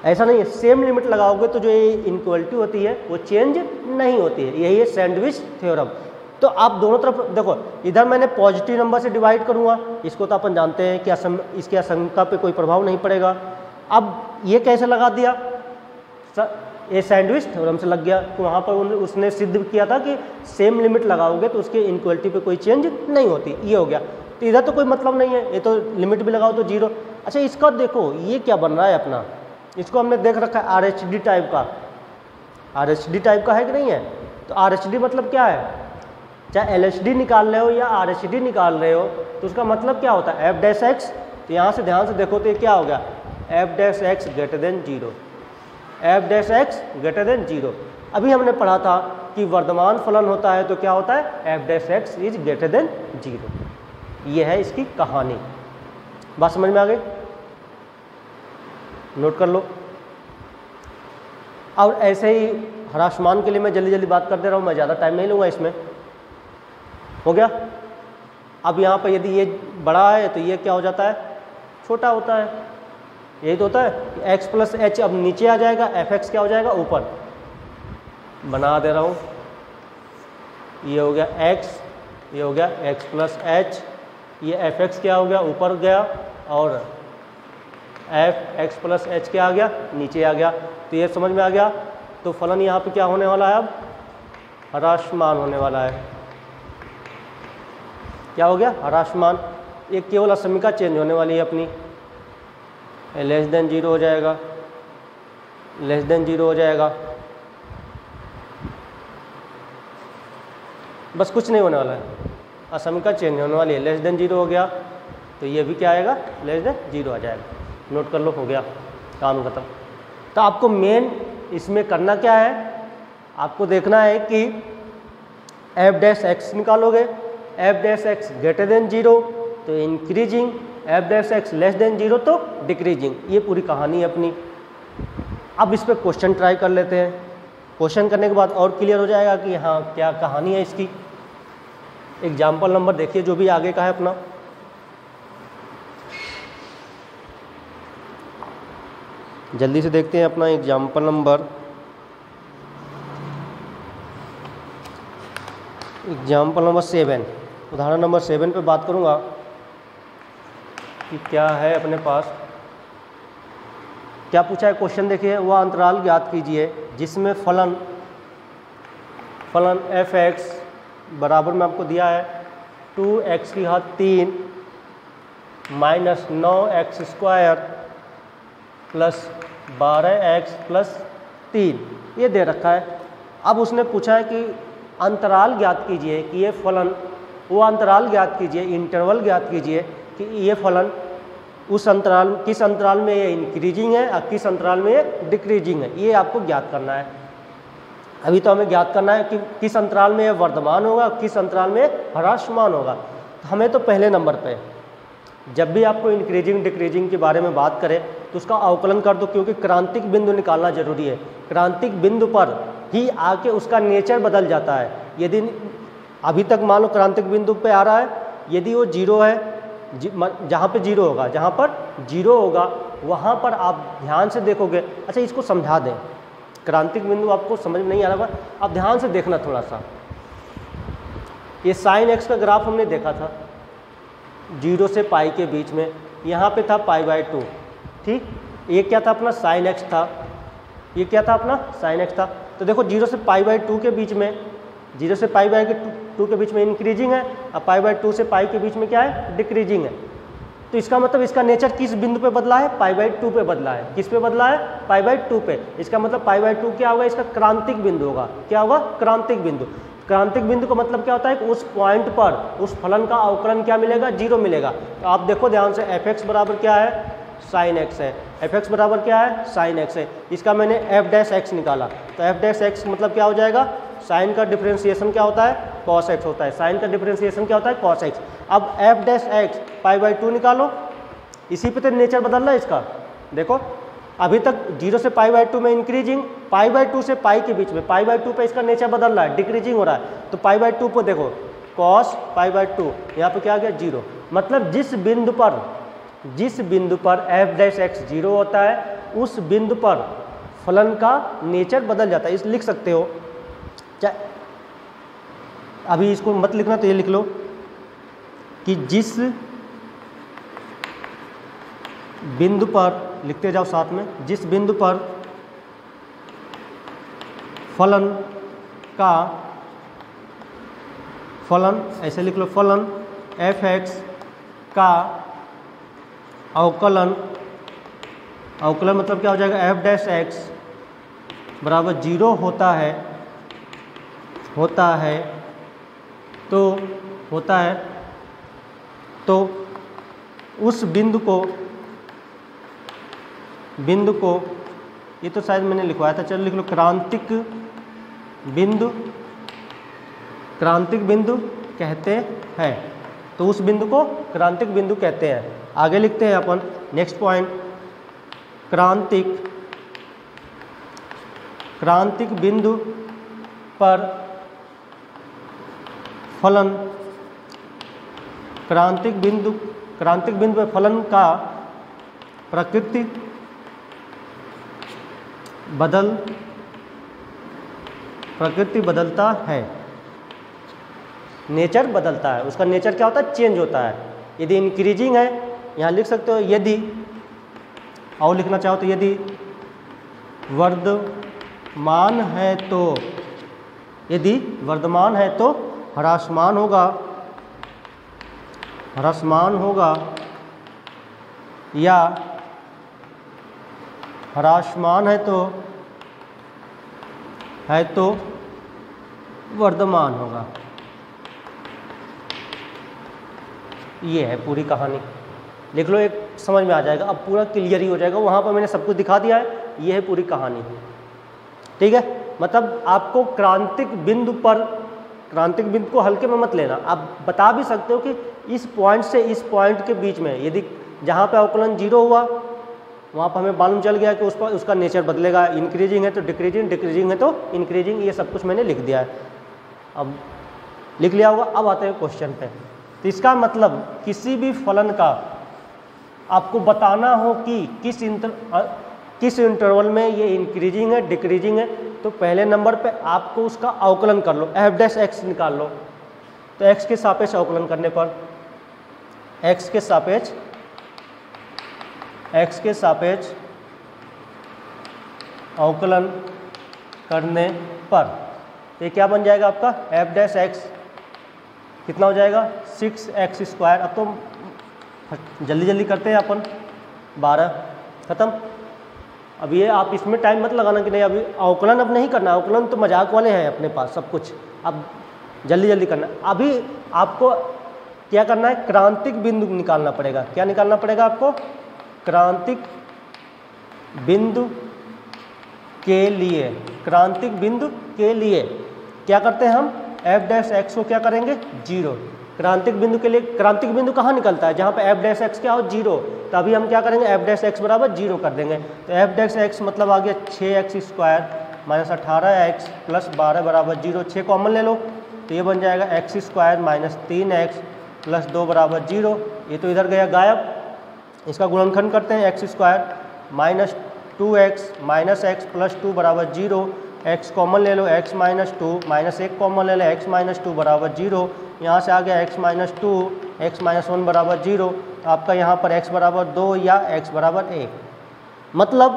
ऐसा नहीं है। सेम लिमिट लगाओगे तो जो ये इनइक्वालिटी होती है वो चेंज नहीं होती है। यही है सैंडविच थ्योरम। तो आप दोनों तरफ देखो, इधर मैंने पॉजिटिव नंबर से डिवाइड करूँगा, इसको तो अपन जानते हैं कि इसकी असंख्यता पे कोई प्रभाव नहीं पड़ेगा। अब ये कैसे लगा दिया? ये सैंडविच थ्योरम से लग गया। तो वहाँ पर उसने सिद्ध किया था कि सेम लिमिट लगाओगे तो उसके इनइक्वालिटी पे कोई चेंज नहीं होती, ये हो गया। तो इधर तो कोई मतलब नहीं है, ये तो लिमिट भी लगाओ तो 0। अच्छा, इसका देखो ये क्या बन रहा है अपना, इसको हमने देख रखा है RHD टाइप का। RHD टाइप का है कि नहीं है? तो RHD मतलब क्या है? चाहे LHD निकाल रहे हो या RHD निकाल रहे हो तो उसका मतलब क्या होता है? F dash x. तो यहाँ से ध्यान से देखो तो ये क्या हो गया? F dash x greater than 0, F dash x greater than 0। अभी हमने पढ़ा था कि वर्धमान फलन होता है तो क्या होता है? F dash x is greater than 0। ये है इसकी कहानी। बात समझ में आ गई? नोट कर लो। और ऐसे ही हरासमान के लिए मैं जल्दी जल्दी बात कर दे रहा हूँ, मैं ज़्यादा टाइम नहीं लूँगा इसमें। हो गया? अब यहाँ पर यदि ये बड़ा है तो ये क्या हो जाता है, छोटा होता है। यही तो होता है x प्लस एच, अब नीचे आ जाएगा, fx क्या हो जाएगा ऊपर। बना दे रहा हूँ, ये हो गया x, ये हो गया x प्लस एच, ये fx क्या हो गया ऊपर गया, और f(x प्लस एच क्या आ गया नीचे आ गया। तो ये समझ में आ गया। तो फलन यहाँ पे क्या होने वाला है, अब ह्रासमान होने वाला है। क्या हो गया, ह्रासमान। एक केवल असमिका चेंज होने वाली है अपनी, लेस देन 0 हो जाएगा, लेस देन 0 हो जाएगा, बस कुछ नहीं होने वाला है, असमिका चेंज होने वाली है। लेस देन 0 हो गया तो ये भी क्या आएगा, लेस देन 0 आ जाएगा। नोट कर लो, हो गया काम खत्म। तो आपको मेन इसमें करना क्या है, आपको देखना है कि एफ डैश एक्स निकालोगे, F dash x greater than 0 तो increasing, F dash x less than 0 तो डिक्रीजिंग। ये पूरी कहानी है अपनी। अब इस पर क्वेश्चन ट्राई कर लेते हैं। क्वेश्चन करने के बाद और क्लियर हो जाएगा कि हाँ क्या कहानी है इसकी। एग्जाम्पल नंबर देखिए जो भी आगे का है अपना। जल्दी से देखते हैं अपना एग्जाम्पल नंबर, एग्जाम्पल नंबर 7, उदाहरण नंबर 7 पे बात करूँगा कि क्या है अपने पास। क्या पूछा है क्वेश्चन, देखिए। वह अंतराल ज्ञात कीजिए जिसमें फलन एफ एक्स बराबर में आपको दिया है 2x की घात 3 minus 9x² plus 12x plus 3 ये दे रखा है। अब उसने पूछा है कि अंतराल ज्ञात कीजिए कि ये फलन, वो अंतराल ज्ञात कीजिए, इंटरवल ज्ञात कीजिए कि ये फलन उस अंतराल, किस अंतराल में ये इंक्रीजिंग है और किस अंतराल में ये डिक्रीजिंग है, ये आपको ज्ञात करना है। अभी तो हमें ज्ञात करना है कि किस अंतराल में ये वर्धमान होगा, किस अंतराल में ह्रासमान होगा। तो हमें तो पहले नंबर पे, जब भी आपको इंक्रीजिंग डिक्रीजिंग के बारे में बात करें तो उसका अवकलन कर दो, क्योंकि क्रांतिक बिंदु निकालना जरूरी है। क्रांतिक बिंदु पर ही आके उसका नेचर बदल जाता है। यदि अभी तक मान लो क्रांतिक बिंदु पे आ रहा है, यदि वो 0 है, जहाँ पे 0 होगा, जहाँ पर 0 होगा वहाँ पर आप ध्यान से देखोगे। अच्छा इसको समझा दें, क्रांतिक बिंदु आपको समझ में नहीं आ रहा, आप ध्यान से देखना थोड़ा सा। ये साइन एक्स का ग्राफ हमने देखा था 0 से पाई के बीच में, यहाँ पे था π/2, ठीक। ये क्या था अपना साइन एक्स था, ये क्या था अपना साइन एक्स था। तो देखो 0 से π/2 के बीच में, 0 से π/2 के बीच में इंक्रीजिंग है और π/2 से पाई के बीच में क्या है, डिक्रीजिंग है। तो इसका मतलब इसका नेचर किस बिंदु पे बदला है, π/2 पे बदला है। किस पे बदला है, π/2 पे। इसका मतलब π/2 क्या होगा, इसका क्रांतिक बिंदु होगा। क्या होगा, क्रांतिक बिंदु। क्रांतिक बिंदु का मतलब क्या होता है कि उस पॉइंट पर उस फलन का अवकलन क्या मिलेगा, 0 मिलेगा। तो आप देखो ध्यान से, f(x) बराबर क्या है, साइन एक्स है। f(x) बराबर क्या है, साइन एक्स है। इसका मैंने f'(x) निकाला, तो f'(x) मतलब क्या हो जाएगा, साइन का डिफरेंशिएशन क्या होता है, cos x होता है। साइन का डिफरेंशिएशन क्या होता है, cos x। अब f'(x) π/2 निकालो, इसी पे तो नेचर बदल रहा है इसका। देखो अभी तक 0 से π/2 में इंक्रीजिंग, π/2 से पाई के बीच में, π/2 पे इसका नेचर बदल रहा है, डिक्रीजिंग हो रहा है। तो π/2 पे देखो cos π/2, यहाँ पे क्या आ गया 0। मतलब जिस बिंदु पर f'(x) 0 होता है उस बिंदु पर फलन का नेचर बदल जाता है। इस लिख सकते हो, चाहे अभी इसको मत लिखना तो ये लिख लो कि जिस बिंदु पर, लिखते जाओ साथ में, जिस बिंदु पर फलन ऐसे लिख लो, फलन f(x) का अवकलन मतलब क्या हो जाएगा, f'(x) बराबर 0 होता है तो उस बिंदु को ये तो शायद मैंने लिखवाया था, चलो लिख लो, क्रांतिक बिंदु कहते हैं। तो उस बिंदु को क्रांतिक बिंदु कहते हैं। आगे लिखते हैं अपन नेक्स्ट पॉइंट, क्रांतिक बिंदु पर फलन क्रांतिक बिंदु पे फलन का प्रकृति बदलता है, नेचर बदलता है। उसका नेचर क्या होता है? चेंज होता है। यदि इंक्रीजिंग है, यहाँ लिख सकते हो यदि, और लिखना चाहो तो यदि वर्धमान है तो, यदि वर्धमान है तो ह्रासमान होगा या ह्रासमान है तो वर्धमान होगा। ये है पूरी कहानी। लिख लो, एक समझ में आ जाएगा, अब पूरा क्लियर ही हो जाएगा। वहाँ पर मैंने सब कुछ दिखा दिया है, ये है पूरी कहानी। ठीक है, मतलब आपको क्रांतिक बिंदु को हल्के में मत लेना। आप बता भी सकते हो कि इस पॉइंट से इस पॉइंट के बीच में, यदि जहाँ पे अवकलन 0 हुआ वहाँ पर हमें मालूम चल गया कि उसका नेचर बदलेगा। इंक्रीजिंग है तो डिक्रीजिंग, डिक्रीजिंग है तो इंक्रीजिंग, ये सब कुछ मैंने लिख दिया है। अब लिख लिया होगा। अब आते हैं क्वेश्चन पे। तो इसका मतलब किसी भी फलन का आपको बताना हो कि किस इंटरवल में ये इंक्रीजिंग है, डिक्रीजिंग है, तो पहले नंबर पे आपको उसका अवकलन कर लो, एफ डैश एक्स निकाल लो। तो एक्स के सापेक्ष अवकलन करने पर, एक्स के सापेक्ष अवकलन करने पर ये क्या बन जाएगा आपका? एफ डैश एक्स कितना हो जाएगा? 6x²। अब तो जल्दी जल्दी करते हैं अपन, 12 खत्म। अब ये आप इसमें टाइम मत लगाना कि नहीं अभी अवकलन अब नहीं करना, अवकलन तो मजाक वाले हैं अपने पास सब कुछ, अब जल्दी जल्दी करना। अभी आपको क्या करना है? क्रांतिक बिंदु निकालना पड़ेगा। क्या निकालना पड़ेगा आपको? क्रांतिक बिंदु के लिए, क्रांतिक बिंदु के लिए क्या करते हैं हम? एफ डैश एक्स को क्या करेंगे? 0। क्रांतिक बिंदु के लिए, क्रांतिक बिंदु कहाँ निकलता है? जहाँ पे एफ डैश एक्स क्या हो? 0। तो अभी हम क्या करेंगे? एफ डैश एक्स बराबर 0 कर देंगे। तो एफ डैश एक्स मतलब आ गया 6x² माइनस 18x प्लस 12 बराबर 0। 6 कॉमन ले लो तो ये बन जाएगा x² माइनस 3x प्लस 2 बराबर 0। ये तो इधर गया गायब। इसका गुणनखंड करते हैं, x² minus 2x minus x plus 2 बराबर 0। x कॉमन ले लो, x माइनस 2 माइनस 1 कॉमन ले लो, x माइनस 2 बराबर 0। यहाँ से आ गया x माइनस 2, x माइनस 1 बराबर 0। आपका यहाँ पर x बराबर 2 या x बराबर 1। मतलब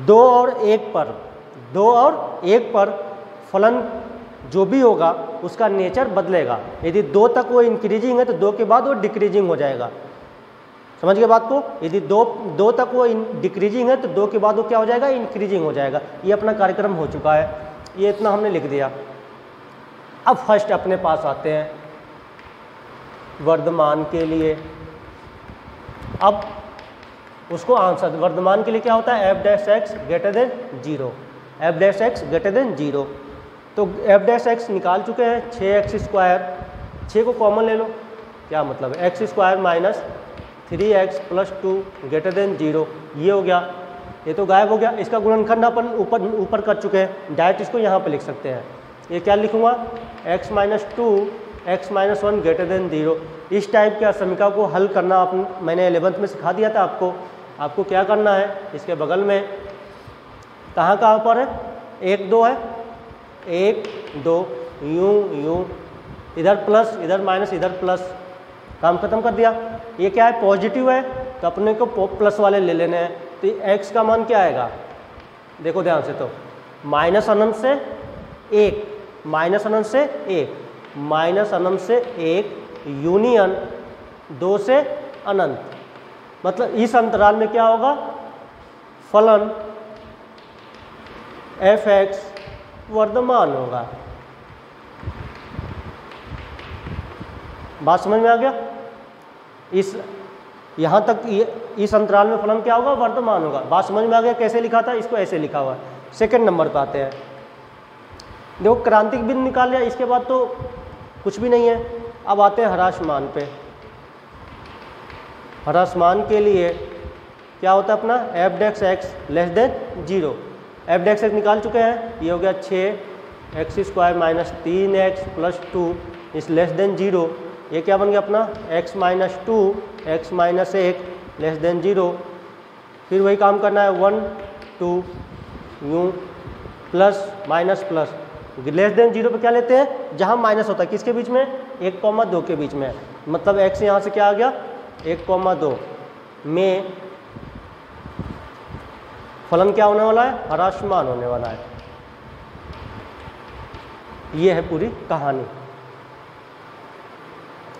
2 और 1 पर फलन जो भी होगा उसका नेचर बदलेगा। यदि 2 तक वो इंक्रीजिंग है तो 2 के बाद वो डिक्रीजिंग हो जाएगा। समझ गए बात को? यदि 2 तक वो डिक्रीजिंग है तो 2 के बाद वो क्या हो जाएगा? इंक्रीजिंग हो जाएगा। ये अपना कार्यक्रम हो चुका है, ये इतना हमने लिख दिया। अब फर्स्ट अपने पास आते हैं वर्धमान के लिए। अब उसको आंसर, वर्धमान के लिए क्या होता है? F dash x greater than 0, F dash x greater than 0। तो एफ डैश एक्स निकाल चुके हैं, 6x², 6 को कॉमन ले लो। क्या मतलब है? x² minus 3x plus 2 greater than 0। ये हो गया, ये तो गायब हो गया। इसका गुणनखंड अपन ऊपर कर चुके हैं, डायरेक्ट इसको यहाँ पे लिख सकते हैं। ये क्या लिखूँगा? x minus 2 x minus 1 greater than 0। इस टाइप के समीकरण को हल करना मैंने 11th में सिखा दिया था आपको क्या करना है? इसके बगल में कहाँ पर है? 1 2 है, 1 2 यूं इधर प्लस, इधर माइनस, इधर प्लस, काम खत्म कर दिया। ये क्या है? पॉजिटिव है तो अपने को प्लस वाले ले लेने हैं। तो x का मान क्या आएगा? देखो ध्यान से, तो माइनस अनंत से 1, माइनस अनंत से 1, माइनस अनंत से 1 यूनियन 2 से अनंत। मतलब इस अंतराल में क्या होगा? फलन एफ एक्स वर्धमान होगा। बात समझ में आ गया? यहाँ तक इस अंतराल में फलन क्या होगा? वर्धमान होगा। बात समझ में आ गया? कैसे लिखा था? इसको ऐसे लिखा हुआ है। सेकंड नंबर पे आते हैं। देखो क्रांतिक बिंदु निकाल लिया, इसके बाद तो कुछ भी नहीं है। अब आते हैं ह्रासमान पे। ह्रासमान के लिए क्या होता है अपना? F dash x less than 0। F dash x निकाल चुके हैं, ये हो गया 6x² माइनस 3x प्लस 2 इस लेस देन 0। ये क्या बन गया अपना x minus 2 x minus 1 less than 0। फिर वही काम करना है 1 2 यूँ plus minus plus less than 0 पे क्या लेते हैं जहाँ माइनस होता है किसके बीच में 1,2 के बीच में, मतलब x यहाँ से क्या आ गया 1,2 में फलन क्या होने वाला है ह्रासमान होने वाला है। ये है पूरी कहानी।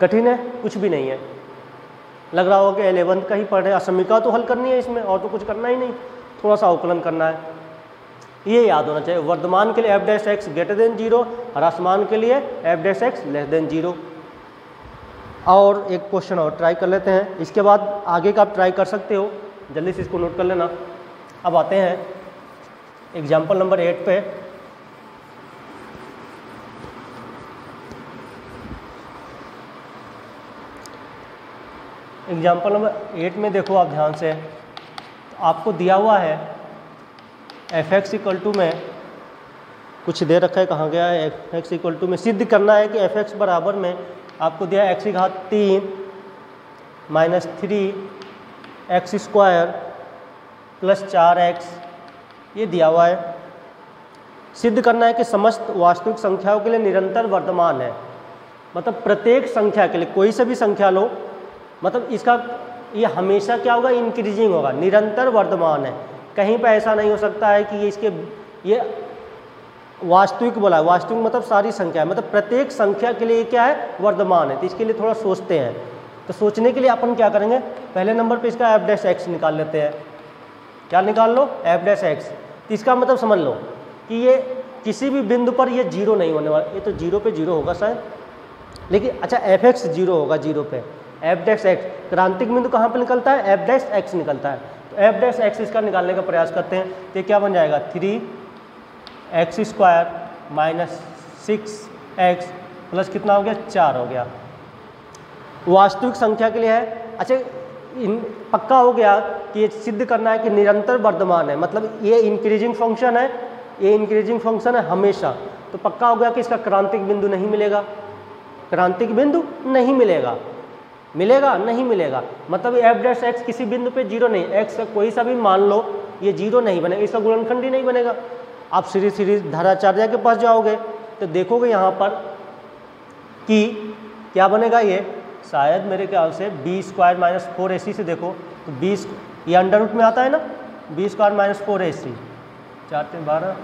कठिन है कुछ भी नहीं है, लग रहा होगा कि 11th का ही पढ़ रहे हैं, असमीका तो हल करनी है इसमें और तो कुछ करना ही नहीं, थोड़ा सा अवकलन करना है। ये याद होना चाहिए, वर्धमान के लिए F dash x greater than 0, ह्रासमान के लिए F dash x less than 0। और एक क्वेश्चन और ट्राई कर लेते हैं, इसके बाद आगे का आप ट्राई कर सकते हो, जल्दी से इसको नोट कर लेना। अब आते हैं एग्जाम्पल नंबर 8 पे। एग्जाम्पल नंबर 8 में देखो आप ध्यान से, तो आपको दिया हुआ है एफ एक्स इक्वल टू में कुछ दे रखा है, कहाँ गया है, एफ एक्स इक्वल टू में सिद्ध करना है कि एफ एक्स बराबर में आपको दिया है x की घात 3 minus 3 x square plus 4x, ये दिया हुआ है। सिद्ध करना है कि समस्त वास्तविक संख्याओं के लिए निरंतर वर्धमान है, मतलब प्रत्येक संख्या के लिए कोई से भी संख्या लो, मतलब इसका ये हमेशा क्या होगा इंक्रीजिंग होगा, निरंतर वर्धमान है। कहीं पे ऐसा नहीं हो सकता है कि ये वास्तविक बोला है, वास्तविक मतलब सारी संख्या है, मतलब प्रत्येक संख्या के लिए क्या है वर्धमान है। तो इसके लिए थोड़ा सोचते हैं, तो सोचने के लिए अपन क्या करेंगे, पहले नंबर पे इसका एफ डैश एक्स निकाल लेते हैं। क्या निकाल लो एफ डैश एक्स, तो इसका मतलब समझ लो कि ये किसी भी बिंदु पर ये 0 नहीं होने वाला, ये तो 0 पे 0 होगा शायद, लेकिन अच्छा एफ एक्स 0 होगा 0 पे, एफ डैश एक्स क्रांतिक बिंदु कहाँ पे निकलता है एफ डैश एक्स निकलता है, तो एफ डैश एक्स इसका निकालने का प्रयास करते हैं। तो क्या बन जाएगा 3x square minus 6x plus कितना हो गया 4 हो गया, वास्तविक संख्या के लिए है। अच्छा पक्का हो गया कि ये सिद्ध करना है कि निरंतर वर्धमान है, मतलब ये इंक्रीजिंग फंक्शन है, ये इंक्रीजिंग फंक्शन है हमेशा, तो पक्का हो गया कि इसका क्रांतिक बिंदु नहीं मिलेगा, क्रांतिक बिंदु नहीं मिलेगा, मिलेगा नहीं मिलेगा, मतलब एफ डैश एक्स किसी बिंदु पे 0 नहीं, एक्स का कोई सा भी मान लो ये 0 नहीं बनेगा, इसका गुणनखंड ही नहीं बनेगा। आप सीरीज धाराचार्य के पास जाओगे तो देखोगे यहाँ पर कि क्या बनेगा, ये शायद मेरे ख्याल से बी स्क्वायर माइनस 4ac से देखो तो 20 ये अंडर रूट में आता है ना, बी स्क्वायर माइनस 4ac 4 3 12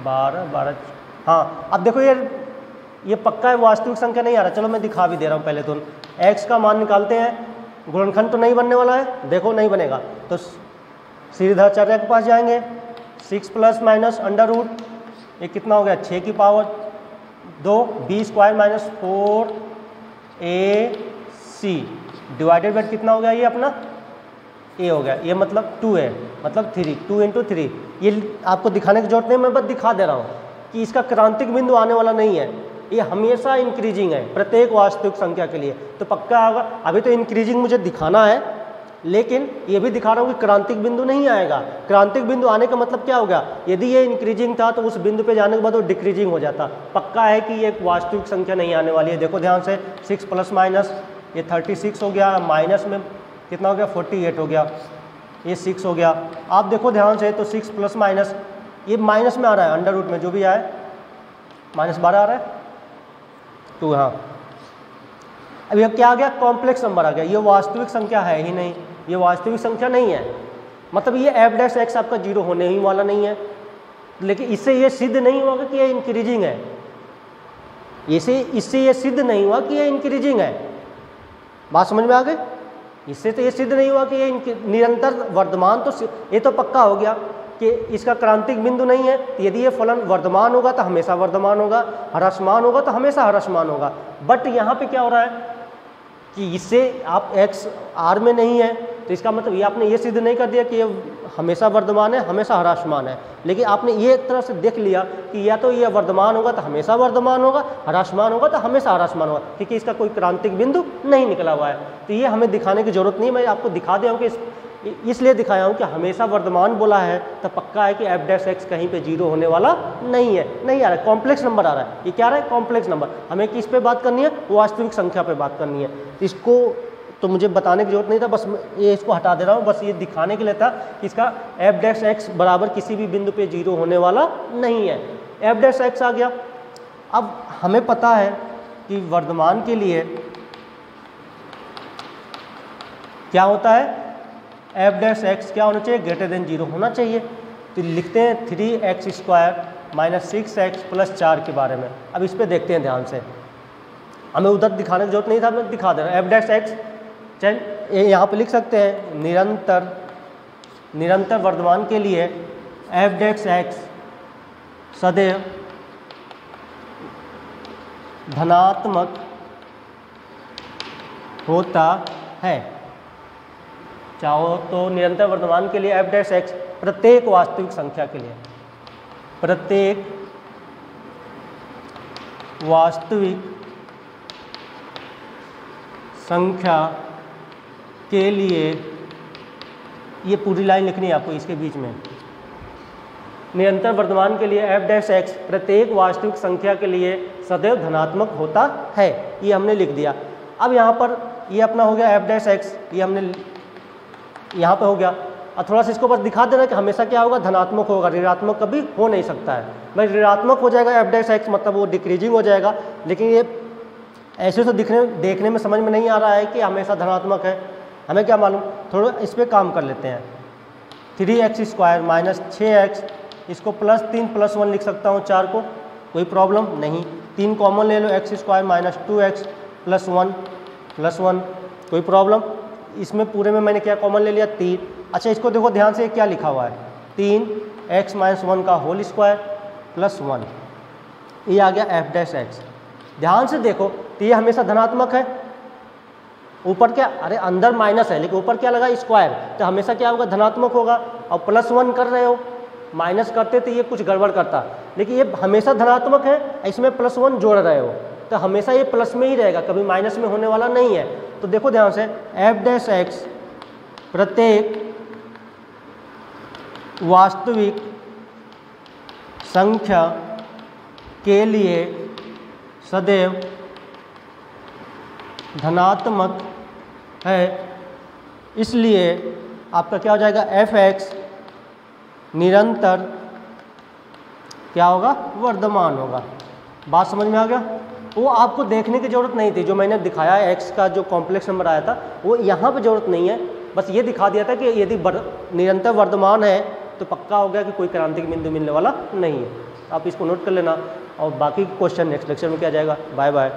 12 12, हाँ अब देखो ये पक्का है वास्तविक संख्या नहीं आ रहा, चलो मैं दिखा भी दे रहा हूँ। पहले तो x का मान निकालते हैं, गुणनखंड तो नहीं बनने वाला है, देखो नहीं बनेगा, तो सीधाचार्य के पास जाएंगे, 6 प्लस माइनस अंडर रूट ये कितना हो गया 6 की power 2 B square minus 4ac divided by कितना हो गया ये अपना a हो गया, ये मतलब 2 है, मतलब 3 2 इंटू 3। ये आपको दिखाने की जरूरत नहीं, मैं बस दिखा दे रहा हूँ कि इसका क्रांतिक बिंदु आने वाला नहीं है, ये हमेशा इंक्रीजिंग है प्रत्येक वास्तविक संख्या के लिए, तो पक्का होगा। अभी तो इंक्रीजिंग मुझे दिखाना है, लेकिन ये भी दिखा रहा हूँ कि क्रांतिक बिंदु नहीं आएगा। क्रांतिक बिंदु आने का मतलब क्या होगा, यदि ये इंक्रीजिंग था तो उस बिंदु पे जाने के बाद वो डिक्रीजिंग हो जाता। पक्का है कि ये एक वास्तविक संख्या नहीं आने वाली है। देखो ध्यान से 6 प्लस माइनस ये 36 हो गया, माइनस में कितना हो गया 48 हो गया, ये 6 हो गया। आप देखो ध्यान से तो 6 प्लस माइनस ये माइनस में आ रहा है, अंडर रूट में जो भी आए -12 आ रहा है 2, हाँ अभी अब क्या आ गया कॉम्प्लेक्स नंबर आ गया, ये वास्तविक संख्या है ही नहीं, ये वास्तविक संख्या नहीं है, मतलब ये एफ डैश एक्स आपका 0 होने ही वाला नहीं है। लेकिन इससे ये सिद्ध नहीं हुआ कि ये इंक्रीजिंग है, इससे ये सिद्ध नहीं हुआ कि ये इंक्रीजिंग है। बात समझ में आ गई, इससे तो ये सिद्ध नहीं हुआ कि ये निरंतर वर्धमान, तो ये तो पक्का हो गया कि इसका क्रांतिक बिंदु नहीं है। यदि ये फलन वर्धमान होगा तो हमेशा वर्धमान होगा, ह्रासमान होगा तो हमेशा ह्रासमान होगा। बट यहाँ पे क्या हो रहा है कि इससे आप x r में नहीं है, तो इसका मतलब ये आपने ये सिद्ध नहीं कर दिया कि ये हमेशा वर्धमान है हमेशा ह्रासमान है, लेकिन आपने ये एक तरह से देख लिया कि या तो ये वर्धमान होगा तो हमेशा वर्धमान होगा, ह्रासमान होगा तो हमेशा ह्रासमान होगा, क्योंकि इसका कोई क्रांतिक बिंदु नहीं निकला हुआ है। तो ये हमें दिखाने की जरूरत नहीं, मैं आपको दिखा दिया हूँ कि इसलिए दिखाया हूँ कि हमेशा वर्धमान बोला है तो पक्का है कि एफ डैश एक्स कहीं पे जीरो होने वाला नहीं है। नहीं आ रहा है, कॉम्प्लेक्स नंबर आ रहा है। ये क्या आ रहा है? Complex number. हमें किस पे बात करनी है? वास्तविक संख्या पे बात करनी है। इसको तो मुझे बताने की जरूरत नहीं था, बस ये इसको हटा दे रहा हूँ, बस ये दिखाने के लिए था कि इसका एफ डैश एक्स बराबर किसी भी बिंदु पे जीरो होने वाला नहीं है। एफ डैश एक्स आ गया। अब हमें पता है कि वर्धमान के लिए क्या होता है? एफ डैश एक्स क्या होना चाहिए? ग्रेटर देन जीरो होना चाहिए। तो लिखते हैं 3x² माइनस 6x प्लस 4 के बारे में। अब इस पर देखते हैं ध्यान से, हमें उधर दिखाने की जरूरत नहीं था, मैं दिखा दे रहा हूँ। एफ डैश एक्स चल यहाँ पे लिख सकते हैं निरंतर वर्धमान के लिए एफ डैश एक्स सदैव धनात्मक होता है। चाहो तो निरंतर वर्धमान के लिए एफ डैश एक्स प्रत्येक वास्तविक संख्या के लिए, प्रत्येक वास्तविक संख्या के लिए, ये पूरी लाइन लिखनी है आपको इसके बीच में। निरंतर वर्धमान के लिए एफ डैश एक्स प्रत्येक वास्तविक संख्या के लिए सदैव धनात्मक होता है, ये हमने लिख दिया। अब यहाँ पर ये अपना हो गया एफ डैश एक्स, ये हमने यहाँ पे हो गया। और थोड़ा सा इसको बस दिखा देना कि हमेशा क्या होगा? धनात्मक होगा, ऋणात्मक कभी हो नहीं सकता है। भाई ऋणात्मक हो जाएगा एफ डैश एक्स, मतलब वो डिक्रीजिंग हो जाएगा, लेकिन ये ऐसे तो देखने में समझ में नहीं आ रहा है कि हमेशा धनात्मक है। हमें क्या मालूम? थोड़ा इस पर काम कर लेते हैं। 3x² माइनस 6x, इसको प्लस 3 प्लस 1 लिख सकता हूँ 4 को, कोई प्रॉब्लम नहीं। 3 कॉमन ले लो, x² माइनस 2x प्लस 1, कोई प्रॉब्लम। इसमें पूरे में मैंने क्या कॉमन ले लिया? 3। अच्छा इसको देखो ध्यान से, क्या लिखा हुआ है? 3x माइनस 1 का होल स्क्वायर प्लस 1, ये आ गया एफ डैश एक्स। ध्यान से देखो तो ये हमेशा धनात्मक है। ऊपर क्या? अरे अंदर माइनस है, लेकिन ऊपर क्या लगा? स्क्वायर, तो हमेशा क्या होगा? धनात्मक होगा। और प्लस 1 कर रहे हो, माइनस करते तो ये कुछ गड़बड़ करता, लेकिन ये हमेशा धनात्मक है, इसमें प्लस 1 जोड़ रहे हो तो हमेशा ये प्लस में ही रहेगा, कभी माइनस में होने वाला नहीं है। तो देखो ध्यान से, एफ डैश एक्स प्रत्येक वास्तविक संख्या के लिए सदैव धनात्मक है, इसलिए आपका क्या हो जाएगा? एफ एक्स निरंतर क्या होगा? वर्धमान होगा। बात समझ में आ गया? वो आपको देखने की ज़रूरत नहीं थी, जो मैंने दिखाया है एक्स का जो कॉम्प्लेक्स नंबर आया था वो यहाँ पे ज़रूरत नहीं है, बस ये दिखा दिया था कि यदि निरंतर वर्धमान है तो पक्का हो गया कि कोई क्रांतिक बिंदु मिलने वाला नहीं है। आप इसको नोट कर लेना और बाकी क्वेश्चन नेक्स्ट लेक्चर में किया जाएगा। Bye bye.